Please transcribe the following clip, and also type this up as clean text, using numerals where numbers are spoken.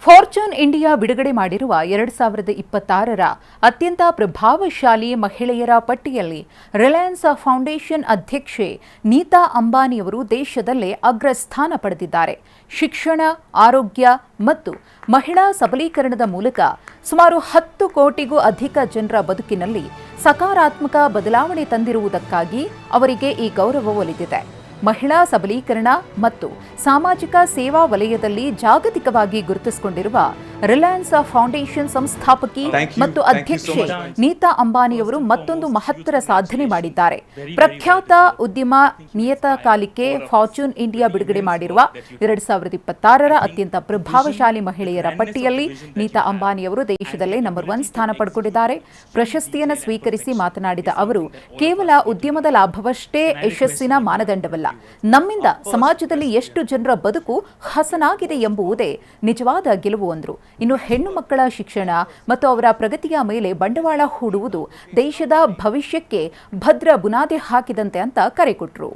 Fortune India ಬಿಡುಗಡೆ ಮಾಡಿರುವ 2026ರ ಅತ್ಯಂತ ಪ್ರಭಾವಶಾಲಿ ಮಹಿಳೆಯರ ಪಟ್ಟಿಯಲ್ಲಿ ರಿಲಯನ್ಸ್ ಫೌಂಡೇಶನ್ ಅಧ್ಯಕ್ಷೆ ನೀತಾ ಅಂಬಾನಿಯವರು ದೇಶದಲ್ಲೇ ಅಗ್ರಸ್ಥಾನ ಪಡೆದಿದ್ದಾರೆ. ಶಿಕ್ಷಣ, ಆರೋಗ್ಯ ಮತ್ತು ಮಹಿಳಾ ಸಬಲೀಕರಣದ ಮೂಲಕ ಸುಮಾರು 10 ಕೋಟಿಗೂ ಅಧಿಕ ಜನರ ಬದುಕಿನಲ್ಲಿ ಸಕಾರಾತ್ಮಕ ಬದಲಾವಣೆ ತಂದಿರುವುದಕ್ಕಾಗಿ ಅವರಿಗೆ ಈ ಗೌರವ ಒಲಿದಿದೆ. ಮಹಿಳಾ ಸಬಲೀಕರಣ ಮತ್ತು ಸಾಮಾಜಿಕ ಸೇವಾ ವಲಯದಲ್ಲಿ ಜಾಗತಿಕವಾಗಿ ಗುರುತಿಸಿಕೊಂಡಿರುವ ರಿಲಯನ್ಸ್ ಫೌಂಡೇಶನ್ ಸಂಸ್ಥಾಪಕಿ ಮತ್ತು ಅಧ್ಯಕ್ಷೆ ನೀತಾ ಅಂಬಾನಿಯವರು ಮತ್ತೊಂದು ಮಹತ್ತರ ಸಾಧನೆ ಮಾಡಿದ್ದಾರೆ. ಪ್ರಖ್ಯಾತ ಉದ್ಯಮ ನಿಯತಕಾಲಿಕೆ ಫಾರ್ಚೂನ್ ಇಂಡಿಯಾ ಬಿಡುಗಡೆ ಮಾಡಿರುವ 2026ರ ಅತ್ಯಂತ ಪ್ರಭಾವಶಾಲಿ ಮಹಿಳೆಯರ ಪಟ್ಟಿಯಲ್ಲಿ ನೀತಾ ಅಂಬಾನಿಯವರು ದೇಶದಲ್ಲೇ ನಂಬರ್ 1 ಸ್ಥಾನ ಪಡೆದುಕೊಂಡಿದ್ದಾರೆ. ಪ್ರಶಸ್ತಿಯನ್ನು ಸ್ವೀಕರಿಸಿ ಮಾತನಾಡಿದ ಅವರು, ಕೇವಲ ಉದ್ಯಮದ ಲಾಭವಷ್ಟೇ ಯಶಸ್ಸಿನ ಮಾನದಂಡವಲ್ಲ, ನಮ್ಮಿಂದ ಸಮಾಜದಲ್ಲಿ ಎಷ್ಟು ಜನರ ಬದುಕು ಹಸನಾಗಿದೆ ಎಂಬುದೇ ನಿಜವಾದ ಗೆಲುವು ಅಂದರು. ಇನ್ನು ಹೆಣ್ಣು ಮಕ್ಕಳ ಶಿಕ್ಷಣ ಮತ್ತು ಅವರ ಪ್ರಗತಿಯ ಮೇಲೆ ಬಂಡವಾಳ ಹೂಡುವುದು ದೇಶದ ಭವಿಷ್ಯಕ್ಕೆ ಭದ್ರ ಬುನಾದಿ ಹಾಕಿದಂತೆ ಅಂತ ಕರೆ ಕೊಟ್ಟರು.